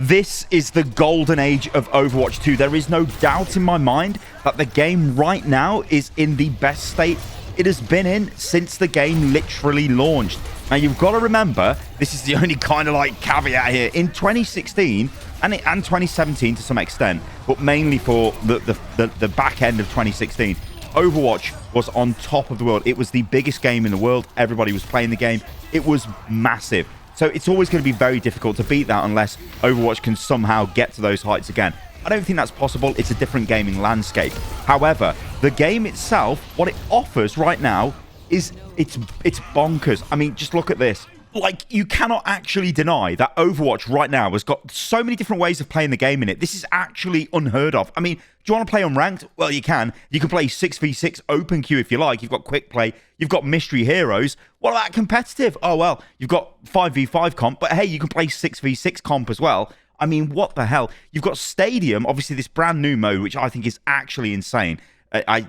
This is the golden age of Overwatch 2. There is no doubt in my mind that the game right now is in the best state it has been in since the game literally launched. Now, you've got to remember, this is the only kind of like caveat here. In 2016 and 2017 to some extent, but mainly for the back end of 2016, Overwatch was on top of the world. It was the biggest game in the world. Everybody was playing the game. It was massive. So it's always going to be very difficult to beat that unless Overwatch can somehow get to those heights again. I don't think that's possible. It's a different gaming landscape. However, the game itself, what it offers right now is it's bonkers. I mean, just look at this. Like, you cannot actually deny that Overwatch right now has got so many different ways of playing the game in it. This is actually unheard of. I mean, do you want to play unranked? Well, you can. You can play 6v6 open queue if you like. You've got quick play. You've got mystery heroes. What about competitive? Oh, well, you've got 5v5 comp, but hey, you can play 6v6 comp as well. I mean, what the hell? You've got Stadium, obviously this brand new mode, which I think is actually insane.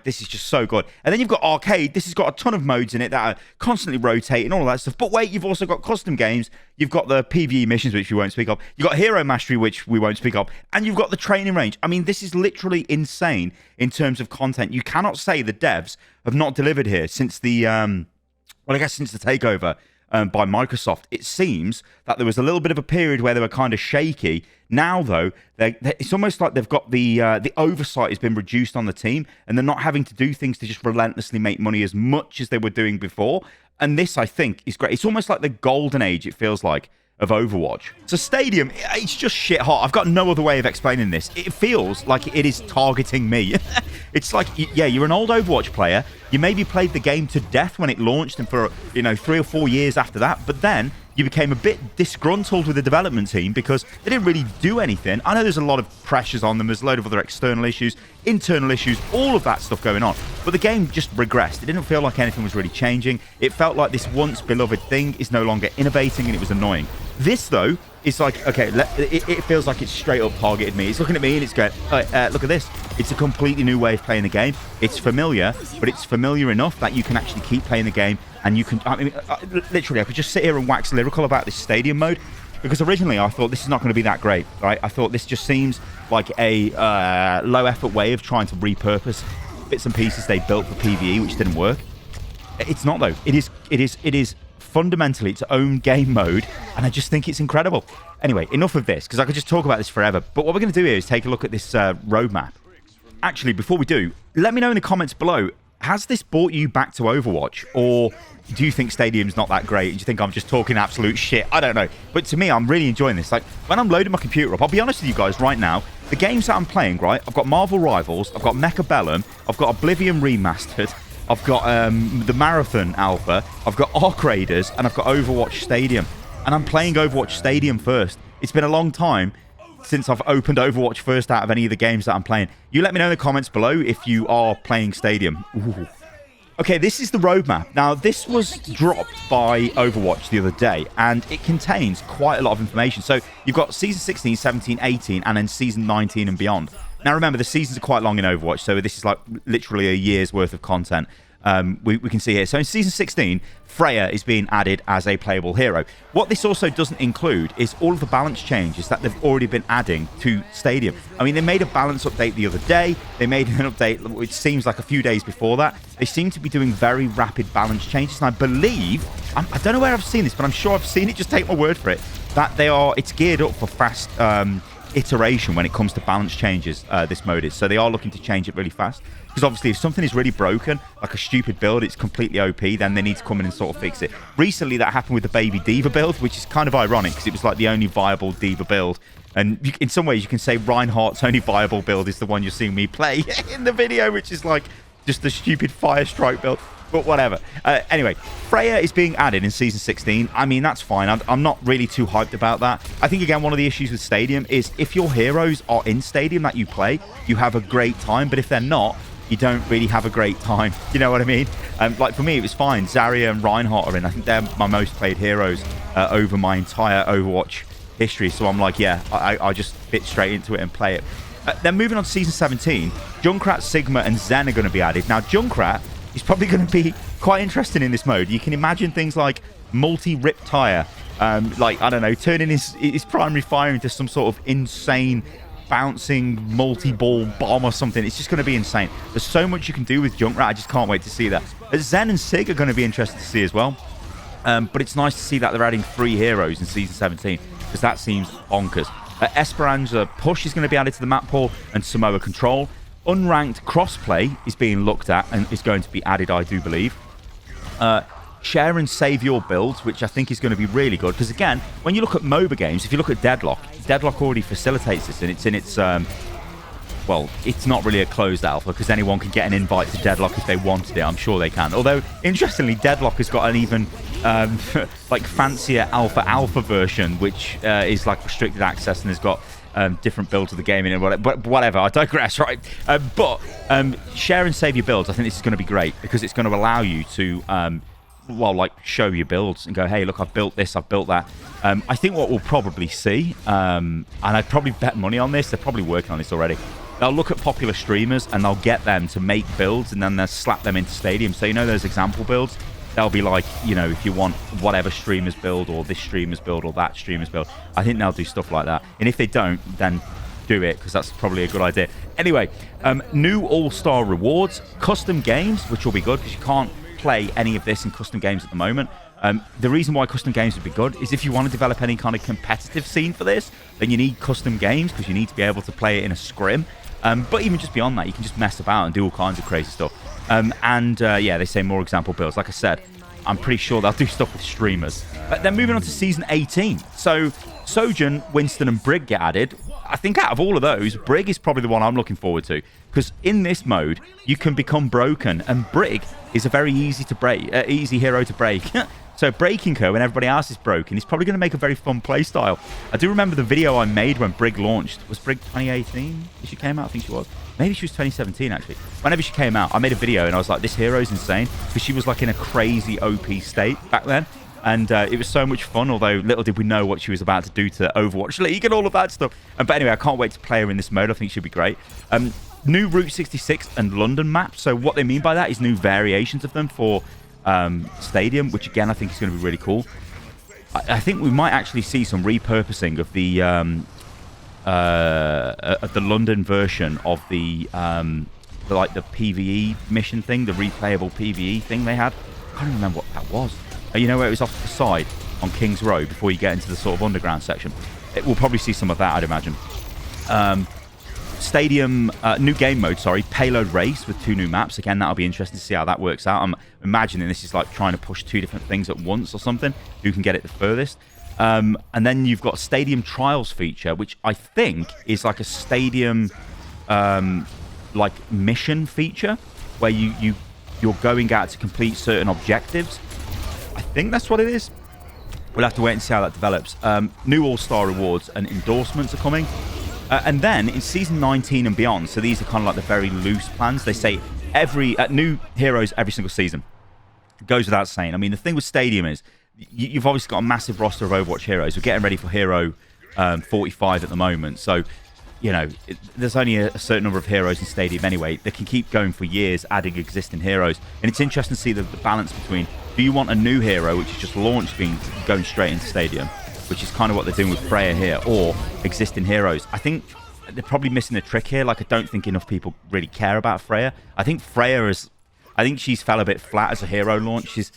This is just so good. And then you've got Arcade. This has got a ton of modes in it that are constantly rotating, all of that stuff. But wait, you've also got custom games. You've got the PvE missions, which we won't speak of. You've got Hero Mastery, which we won't speak of. And you've got the training range. I mean, this is literally insane in terms of content. You cannot say the devs have not delivered here since the, since the takeover by Microsoft. It seems that there was a little bit of a period where they were kind of shaky. Now, though, it's almost like they've got the oversight has been reduced on the team, and they're not having to do things to just relentlessly make money as much as they were doing before. And this, I think, is great. It's almost like the golden age, it feels like, of Overwatch. So Stadium, it's just shit hot. I've got no other way of explaining this. It feels like it is targeting me. It's like, yeah, you're an old Overwatch player. You maybe played the game to death when it launched and for, 3 or 4 years after that. But then you became a bit disgruntled with the development team because they didn't really do anything. I know there's a lot of pressures on them. There's a load of other external issues, internal issues, all of that stuff going on. But the game just regressed. It didn't feel like anything was really changing. It felt like this once beloved thing is no longer innovating, and it was annoying. This, though, is like, okay, it feels like it's straight up targeted me. It's looking at me and it's going, look at this. It's a completely new way of playing the game. It's familiar, but it's familiar enough that you can actually keep playing the game. And you can, I mean, literally, I could just sit here and wax lyrical about this Stadium mode, because originally I thought this is not going to be that great, right? I thought this just seems like a low-effort way of trying to repurpose bits and pieces they built for PvE, which didn't work. It's not, though. It is fundamentally its own game mode, and I just think it's incredible. Anyway, enough of this, because I could just talk about this forever. But what we're going to do here is take a look at this roadmap. Actually, before we do, let me know in the comments below, has this brought you back to Overwatch, or do you think Stadium's not that great? Do you think I'm just talking absolute shit? I don't know. But to me, I'm really enjoying this. Like, when I'm loading my computer up, I'll be honest with you guys right now, the games that I'm playing, right, I've got Marvel Rivals, I've got Mecha Bellum, I've got Oblivion Remastered, I've got the Marathon Alpha, I've got Arc Raiders, and I've got Overwatch Stadium. And I'm playing Overwatch Stadium first. It's been a long time since I've opened Overwatch first out of any of the games that I'm playing. You let me know in the comments below if you are playing Stadium. Ooh. Okay, this is the roadmap. Now, this was dropped by Overwatch the other day, and it contains quite a lot of information. So you've got Season 16, 17, 18, and then Season 19 and beyond. Now, remember, the seasons are quite long in Overwatch, so this is like literally a year's worth of content. We can see here. So in Season 16, Freya is being added as a playable hero. What this also doesn't include is all of the balance changes that they've already been adding to Stadium. I mean, they made a balance update the other day. They made an update, which seems like a few days before that. They seem to be doing very rapid balance changes. And I believe, I don't know where I've seen this, but I'm sure I've seen it. Just take my word for it. That it's geared up for fast iteration when it comes to balance changes, this mode is. So they are looking to change it really fast. Because obviously, if something is really broken, like a stupid build, it's completely OP, then they need to come in and sort of fix it. Recently, that happened with the Baby D.Va build, which is kind of ironic, because it was like the only viable D.Va build. And in some ways, you can say Reinhardt's only viable build is the one you're seeing me play in the video, which is like just the stupid Fire Strike build. But whatever. Anyway, Freya is being added in Season 16. I mean, that's fine. I'm not really too hyped about that. I think, again, one of the issues with Stadium is if your heroes are in Stadium that you play, you have a great time. But if they're not, you don't really have a great time. You know what I mean? Like, for me, it was fine. Zarya and Reinhardt are in. I think they're my most played heroes over my entire Overwatch history. So I'm like, yeah, I just fit straight into it and play it. Then moving on to Season 17, Junkrat, Sigma, and Zen are going to be added. Now, Junkrat is probably going to be quite interesting in this mode. You can imagine things like multi-rip tire, Like, I don't know, turning his primary fire into some sort of insane bouncing multi-ball bomb or something. It's just going to be insane. There's so much you can do with Junkrat. I just can't wait to see that. Zen and Sig are going to be interesting to see as well. But it's nice to see that they're adding 3 heroes in Season 17, because that seems bonkers. Esperanza Push is going to be added to the map pool, and Samoa Control. Unranked crossplay is being looked at and is going to be added, I do believe. Share and save your builds, which I think is going to be really good, because again, when you look at MOBA games, if you look at Deadlock already facilitates this, and it's in its well, it's not really a closed alpha, because anyone can get an invite to Deadlock if they wanted it. I'm sure they can. Although, interestingly, Deadlock has got an even like fancier alpha version, which is like restricted access and has got different builds of the game in it. But whatever, I digress, right? But share and save your builds. I think this is going to be great, because it's going to allow you to well, like, show your builds and go, hey, look, I've built this, I've built that. I think what we'll probably see, and I'd probably bet money on this, they're probably working on this already. They'll look at popular streamers and they'll get them to make builds, and then they'll slap them into Stadium. So, you know, those example builds, they'll be like, you know, if you want whatever streamer's build, or this streamer's build, or that streamer's build, I think they'll do stuff like that. And if they don't, then do it, because that's probably a good idea. Anyway, new All-Star rewards, custom games, which will be good, because you can't play any of this in custom games at the moment. The reason why custom games would be good is if you want to develop any kind of competitive scene for this, then you need custom games, because you need to be able to play it in a scrim. But even just beyond that, you can just mess about and do all kinds of crazy stuff. Yeah, they say more example builds. Like I said, I'm pretty sure they'll do stuff with streamers. Then moving on to Season 18. So Sojourn, Winston, and Brig get added. I think out of all of those, Brig is probably the one I'm looking forward to, because in this mode, you can become broken, and Brig is a very easy hero to break. So breaking her when everybody else is broken is probably going to make a very fun playstyle. I do remember the video I made when Brig launched. Was Brig 2018? She came out? I think she was. Maybe she was 2017, actually. Whenever she came out, I made a video, and I was like, this hero is insane, because she was like in a crazy OP state back then. And it was so much fun, although little did we know what she was about to do to Overwatch League and all of that stuff. But anyway, I can't wait to play her in this mode. I think she'll be great. New Route 66 and London maps. So what they mean by that is new variations of them for Stadium, which again, I think is going to be really cool. I think we might actually see some repurposing of the London version of the PvE mission thing, the replayable PvE thing they had. I can't even remember what that was. You know, where it was off to the side on King's Road before you get into the sort of underground section. We'll probably see some of that, I'd imagine. Stadium, new game mode, sorry, Payload Race with 2 new maps. Again, that'll be interesting to see how that works out. I'm imagining this is like trying to push 2 different things at once or something. Who can get it the furthest? And then you've got Stadium Trials feature, which I think is like a Stadium like mission feature, where you're going out to complete certain objectives. I think that's what it is. We'll have to wait and see how that develops. New All-Star rewards and endorsements are coming. And then in Season 19 and beyond, so these are kind of like the very loose plans. They say new heroes every single season. It goes without saying. I mean, the thing with Stadium is you've obviously got a massive roster of Overwatch heroes. We're getting ready for Hero 45 at the moment. So, you know, there's only a certain number of heroes in Stadium anyway. They can keep going for years, adding existing heroes. And it's interesting to see the balance between, do you want a new hero, which is just launched, going straight into Stadium, which is kind of what they're doing with Freya here, or existing heroes. I think they're probably missing a trick here. Like, I don't think enough people really care about Freya. I think she's fell a bit flat as a hero launch. She's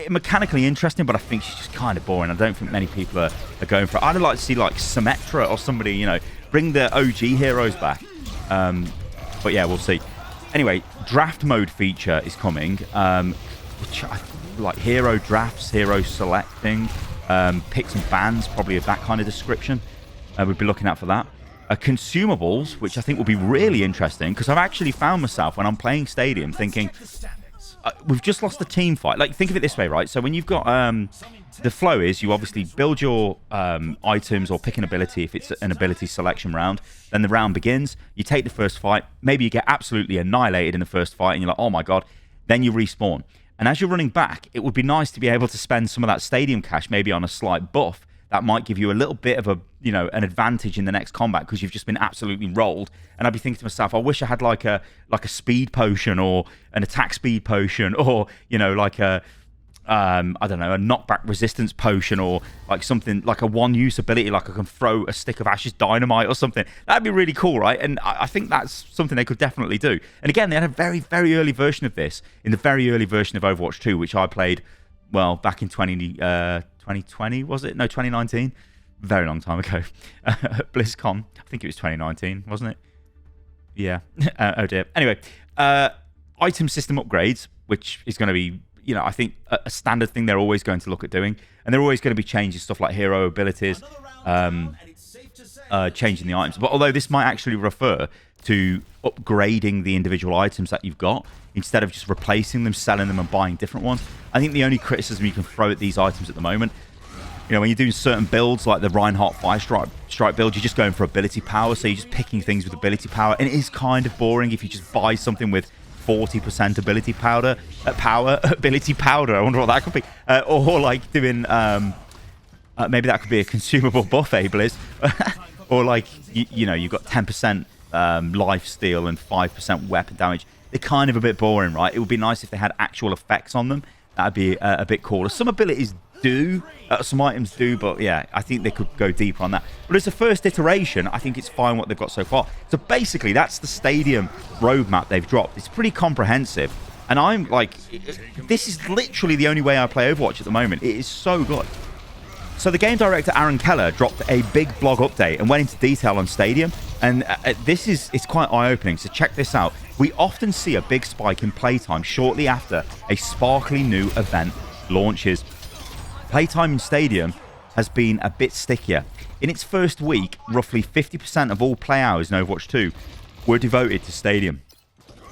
mechanically interesting, but I think she's just kind of boring. I don't think many people are going for it. I'd like to see like Symmetra or somebody, you know, bring the OG heroes back. But yeah, we'll see. Anyway, draft mode feature is coming, which I like hero drafts, hero selecting, picks and bans, probably of that kind of description. We'd be looking out for that. Consumables, which I think will be really interesting, because I've actually found myself when I'm playing Stadium thinking, we've just lost the team fight. Like, think of it this way, right? So when you've got the flow is you obviously build your items or pick an ability if it's an ability selection round. Then the round begins. You take the first fight. Maybe you get absolutely annihilated in the first fight, and you're like, oh my god. Then you respawn. And as you're running back, it would be nice to be able to spend some of that Stadium cash maybe on a slight buff. That might give you a little bit of a, you know, an advantage in the next combat, because you've just been absolutely rolled. And I'd be thinking to myself, I wish I had like a speed potion or an attack speed potion, or, you know, like a I don't know, a knockback resistance potion, or like something like a one-use ability, like I can throw a stick of Ashes Dynamite or something. That'd be really cool, right? And I think that's something they could definitely do. And again, they had a very, very early version of this in the very early version of Overwatch 2, which I played, well, back in 2020, was it? No, 2019. Very long time ago. BlizzCon. I think it was 2019, wasn't it? Yeah. Oh, dear. Anyway, item system upgrades, which is going to be, I think a standard thing they're always going to look at doing. And they're always going to be changing stuff like hero abilities, changing the items. But although this might actually refer to upgrading the individual items that you've got, instead of just replacing them, selling them, and buying different ones. I think the only criticism you can throw at these items at the moment, when you're doing certain builds, like the Reinhardt Fire Strike build, you're just going for ability power. So you're just picking things with ability power. And it is kind of boring if you just buy something with 40% ability ability powder. I wonder what that could be. Or like doing, maybe that could be a consumable buffet, Blizz. Or like, you've got 10% life steal and 5% weapon damage. They're kind of a bit boring, right? It would be nice if they had actual effects on them. That'd be a bit cooler. Some abilities do, some items do, but yeah, I think they could go deeper on that. But as a first iteration, I think it's fine what they've got so far. So basically, that's the Stadium roadmap they've dropped. It's pretty comprehensive, and I'm like, this is literally the only way I play Overwatch at the moment. It is so good. So the game director Aaron Keller dropped a big blog update and went into detail on Stadium, and it's quite eye-opening. So check this out. We often see a big spike in playtime shortly after a sparkly new event launches. Playtime in Stadium has been a bit stickier. In its first week, roughly 50% of all play hours in Overwatch 2 were devoted to Stadium.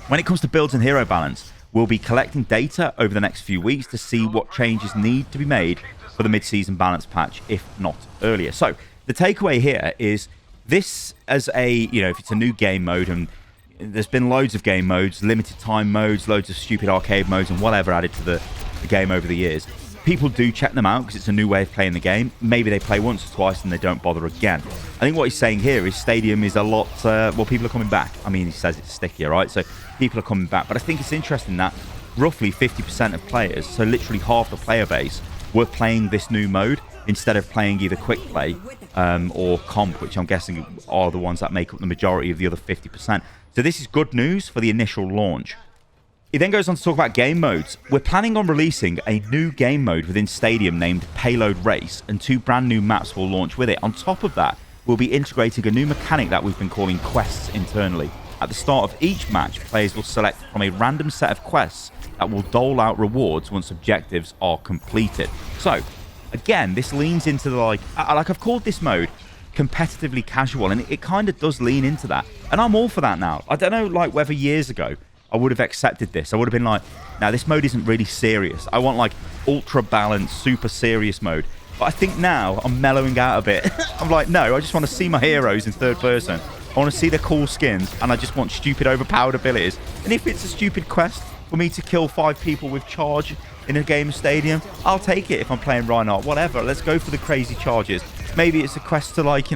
When it comes to builds and hero balance, we'll be collecting data over the next few weeks to see what changes need to be made for the mid-season balance patch, if not earlier. So the takeaway here is this as a, if it's a new game mode, and there's been loads of game modes, limited time modes, loads of stupid arcade modes and whatever added to the game over the years. People do check them out because it's a new way of playing the game. Maybe they play once or twice and they don't bother again. I think what he's saying here is Stadium is a lot, people are coming back. I mean, he says it's stickier, right? So people are coming back. But I think it's interesting that roughly 50% of players, so literally half the player base, were playing this new mode instead of playing either quick play or comp, which I'm guessing are the ones that make up the majority of the other 50%. So this is good news for the initial launch. He then goes on to talk about game modes. We're planning on releasing a new game mode within Stadium named Payload Race, and 2 brand new maps will launch with it. On top of that, we'll be integrating a new mechanic that we've been calling quests internally. At the start of each match, players will select from a random set of quests that will dole out rewards once objectives are completed. So, again, this leans into the, like I've called this mode competitively casual, and it kind of does lean into that. And I'm all for that now. I don't know, like, whether years ago I would have accepted this. I would have been like, now this mode isn't really serious. I want like ultra balanced, super serious mode. But I think now I'm mellowing out a bit. I'm like, no, I just want to see my heroes in third person. I want to see their cool skins, and I just want stupid overpowered abilities. And if it's a stupid quest for me to kill 5 people with charge in a game of Stadium, I'll take it if I'm playing Reinhardt. Whatever, let's go for the crazy charges. Maybe it's a quest to, like,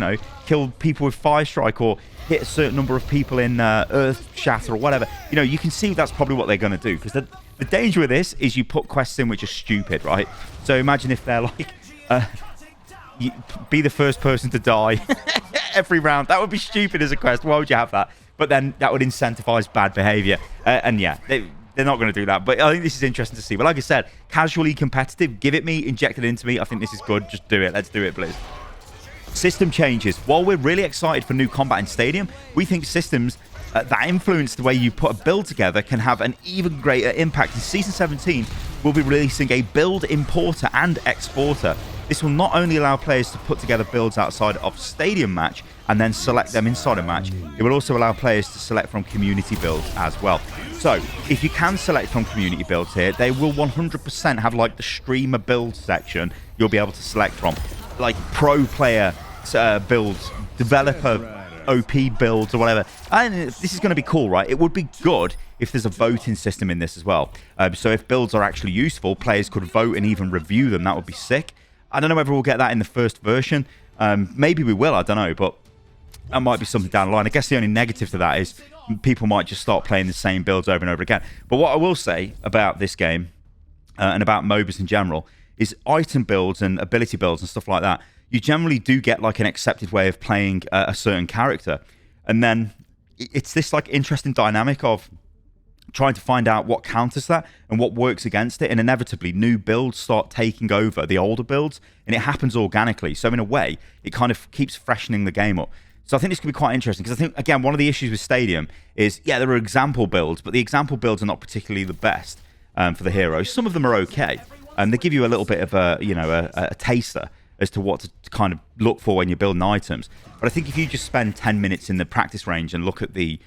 kill people with Fire Strike, or hit a certain number of people in Earth Shatter or whatever. You can see that's probably what they're going to do, because the danger with this is you put quests in which are stupid, right? So imagine if they're like, be the first person to die every round. That would be stupid as a quest. Why would you have that? But then that would incentivize bad behavior. And yeah, they're not going to do that. But I think this is interesting to see. But like I said, casually competitive, give it me, inject it into me. I think this is good. Just do it. Let's do it, please. System changes. While we're really excited for new combat in Stadium, we think systems that influence the way you put a build together can have an even greater impact. In Season 17, we'll be releasing a build importer and exporter. This will not only allow players to put together builds outside of Stadium match and then select them inside a match, it will also allow players to select from community builds as well. So, if you can select from community builds here, they will 100% have like the streamer build section you'll be able to select from. Like pro player builds, developer OP builds or whatever. And this is going to be cool, right? It would be good if there's a voting system in this as well. So if builds are actually useful, players could vote and even review them. That would be sick. I don't know whether we'll get that in the first version. Maybe we will, I don't know, but that might be something down the line. I guess the only negative to that is people might just start playing the same builds over and over again. But what I will say about this game, and about MOBAs in general, is item builds and ability builds and stuff like that. You generally do get like an accepted way of playing a certain character. And then it's this like interesting dynamic of trying to find out what counters that and what works against it. And inevitably, new builds start taking over the older builds, and it happens organically. So in a way, it kind of keeps freshening the game up. So I think this could be quite interesting, because I think, again, one of the issues with Stadium is, yeah, there are example builds, but the example builds are not particularly the best for the heroes. Some of them are okay. They give you a little bit of a taster as to what to kind of look for when you're building items. But I think if you just spend 10 minutes in the practice range and look at the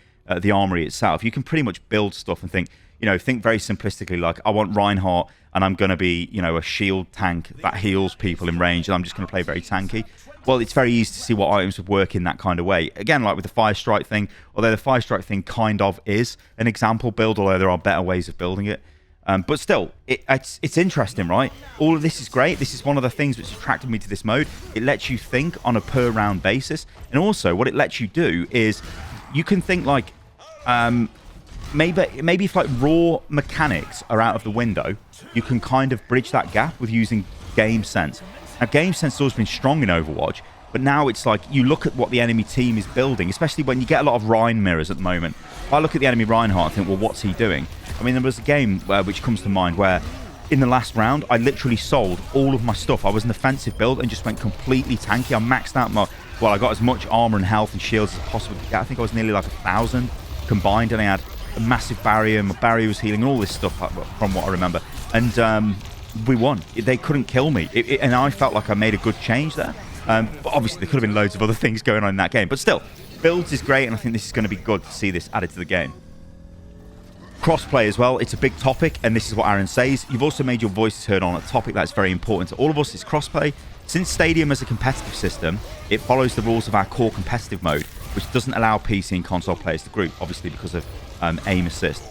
armory itself, you can pretty much build stuff and think very simplistically, like, I want Reinhardt and I'm going to be, a shield tank that heals people in range, and I'm just going to play very tanky. Well, it's very easy to see what items would work in that kind of way. Again, like with the Fire Strike thing, although the Fire Strike thing kind of is an example build, although there are better ways of building it. But still, it's interesting, right? All of this is great. This is one of the things which attracted me to this mode. It lets you think on a per round basis. And also, what it lets you do is you can think like, maybe if like raw mechanics are out of the window, you can kind of bridge that gap with using game sense. Now, game sense has always been strong in Overwatch, but now it's like you look at what the enemy team is building, especially when you get a lot of Rhine mirrors at the moment. If I look at the enemy Reinhardt and think, well, what's he doing? I mean, there was a game which comes to mind where in the last round, I literally sold all of my stuff. I was an offensive build and just went completely tanky. I maxed out I got as much armor and health and shields as possible to get. I think I was nearly like 1,000 combined, and I had a massive barrier. My barrier was healing, all this stuff from what I remember. And we won. They couldn't kill me. And I felt like I made a good change there. But obviously, there could have been loads of other things going on in that game. But still, builds is great, and I think this is going to be good to see this added to the game. Crossplay as well. It's a big topic, and this is what Aaron says. You've also made your voices heard on a topic that's very important to all of us. It's crossplay. Since Stadium is a competitive system, it follows the rules of our core competitive mode, which doesn't allow PC and console players to group, obviously because of aim assist.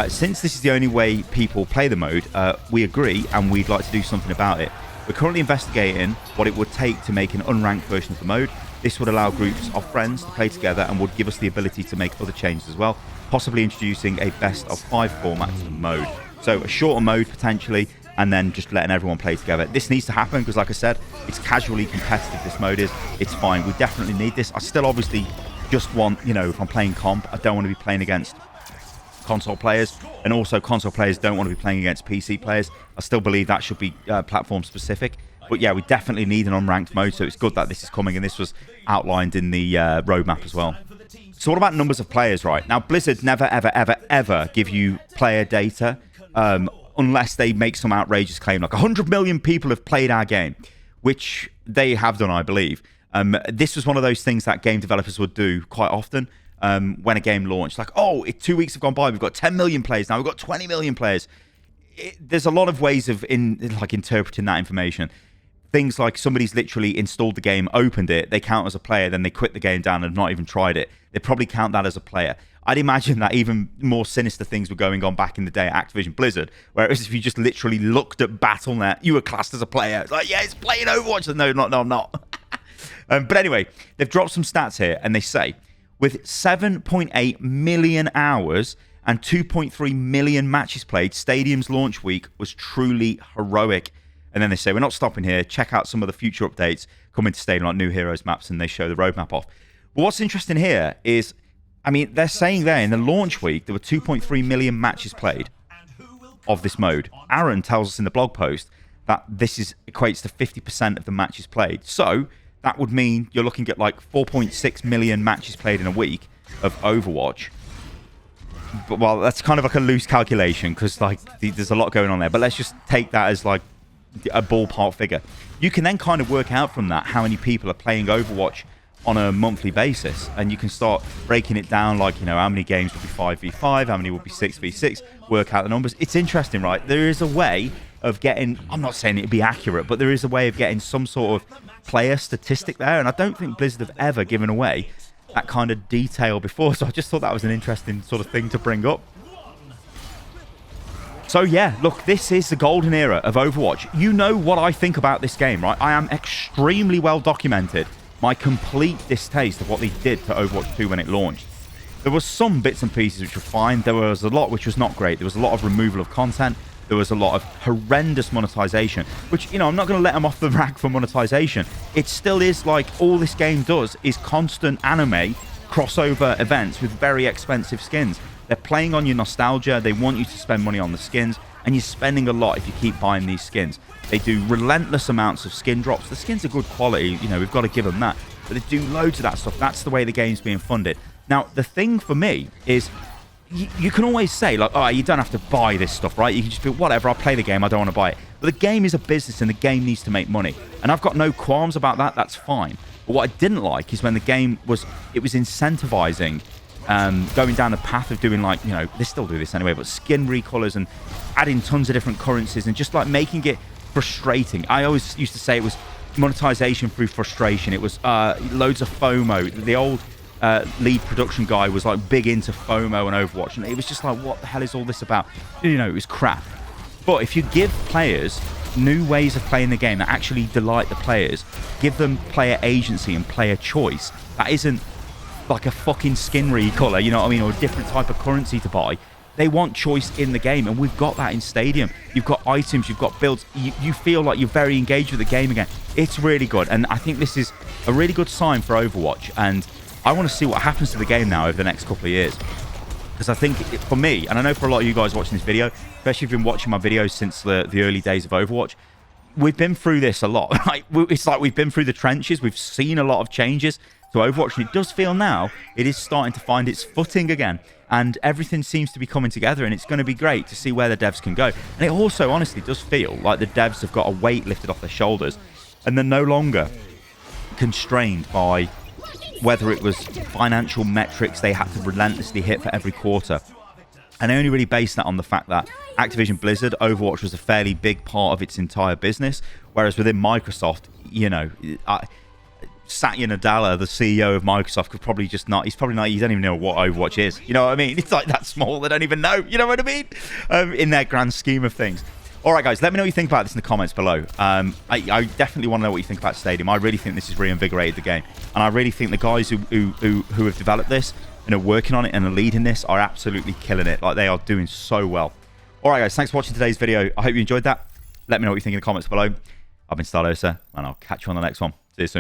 Since this is the only way people play the mode, we agree, and we'd like to do something about it. We're currently investigating what it would take to make an unranked version of the mode. This would allow groups of friends to play together and would give us the ability to make other changes as well, possibly introducing a best of 5 format to the mode. So a shorter mode potentially, and then just letting everyone play together. This needs to happen because, like I said, it's casually competitive, this mode is. It's fine. We definitely need this. I still obviously just want, if I'm playing comp, I don't want to be playing against console players, and also console players don't want to be playing against PC players. I still believe that should be platform specific. But yeah, we definitely need an unranked mode, so it's good that this is coming, and this was outlined in the roadmap as well. So what about numbers of players, right? Now, Blizzard never, ever, ever, ever give you player data unless they make some outrageous claim, like 100 million people have played our game, which they have done, I believe. This was one of those things that game developers would do quite often when a game launched. Like, 2 weeks have gone by, we've got 10 million players now, we've got 20 million players. There's a lot of ways of interpreting that information. Things like somebody's literally installed the game, opened it, they count as a player, then they quit the game down and have not even tried it. They probably count that as a player. I'd imagine that even more sinister things were going on back in the day at Activision Blizzard, whereas if you just literally looked at Battle.net, you were classed as a player. It's like, yeah, it's playing Overwatch. No, I'm not. But anyway, they've dropped some stats here, and they say, with 7.8 million hours and 2.3 million matches played, Stadium's launch week was truly heroic. And then they say, we're not stopping here. Check out some of the future updates coming to Stadium, like new heroes maps, and they show the roadmap off. But what's interesting here is, they're saying there in the launch week, there were 2.3 million matches played of this mode. Aaron tells us in the blog post that this equates to 50% of the matches played. So that would mean you're looking at like 4.6 million matches played in a week of Overwatch. But, well, that's kind of like a loose calculation because there's a lot going on there. But let's just take that as like a ballpark figure. You can then kind of work out from that how many people are playing Overwatch on a monthly basis, and you can start breaking it down, like, how many games would be 5v5, how many would be 6v6, work out the numbers. It's interesting, right? There is a way of getting, I'm not saying it'd be accurate, but there is a way of getting some sort of player statistic there, and I don't think Blizzard have ever given away that kind of detail before, so I just thought that was an interesting sort of thing to bring up. So yeah, look, this is the golden era of Overwatch. You know what I think about this game, right? I am extremely well documented my complete distaste of what they did to Overwatch 2 when it launched. There was some bits and pieces which were fine. There was a lot which was not great. There was a lot of removal of content. there was a lot of horrendous monetization, which, you know, I'm not going to let them off the rack for monetization. It still is like all this game does is constant anime crossover events with very expensive skins. They're playing on your nostalgia. They want you to spend money on the skins, and you're spending a lot if you keep buying these skins. They do relentless amounts of skin drops. The skins are good quality, you know, we've got to give them that. But they do loads of that stuff. That's the way the game's being funded. Now, the thing for me is you can always say, like, oh, you don't have to buy this stuff, right? You can just be, whatever, I'll play the game, I don't want to buy it. But the game is a business, and the game needs to make money. And I've got no qualms about that. That's fine. But what I didn't like is when the game was incentivizing going down the path of doing, like, you know, they still do this anyway, but skin recolors and adding tons of different currencies and just like making it frustrating. I always used to say it was monetization through frustration. It was loads of FOMO. The old lead production guy was like big into FOMO and Overwatch, and it was just like, what the hell is all this about? You know, it was crap. But if you give players new ways of playing the game that actually delight the players, give them player agency and player choice, that isn't like a fucking skin recolor, you know what I mean, or a different type of currency to buy. They want choice in the game, and we've got that in Stadium. You've got items, you've got builds, you feel like you're very engaged with the game again. It's really good, and I think this is a really good sign for Overwatch, and I want to see what happens to the game now over the next couple of years. Because I think, for me, and I know for a lot of you guys watching this video, especially if you've been watching my videos since the early days of Overwatch, we've been through this a lot. It's like we've been through the trenches, we've seen a lot of changes to Overwatch, and it does feel now it is starting to find its footing again, and everything seems to be coming together, and it's going to be great to see where the devs can go. And it also honestly does feel like the devs have got a weight lifted off their shoulders, and they're no longer constrained by whether it was financial metrics they had to relentlessly hit for every quarter. And they only really based that on the fact that Activision Blizzard, Overwatch was a fairly big part of its entire business, whereas within Microsoft, you know, Satya Nadella, the CEO of Microsoft, could probably just not, he's probably not, you don't even know what Overwatch is. You know what I mean? It's like that small, they don't even know. You know what I mean? In their grand scheme of things. All right, guys, let me know what you think about this in the comments below. I definitely want to know what you think about Stadium. I really think this has reinvigorated the game. And I really think the guys who have developed this and are working on it and are leading this are absolutely killing it. Like, they are doing so well. All right, guys, thanks for watching today's video. I hope you enjoyed that. Let me know what you think in the comments below. I've been Stylosa, and I'll catch you on the next one. See you soon.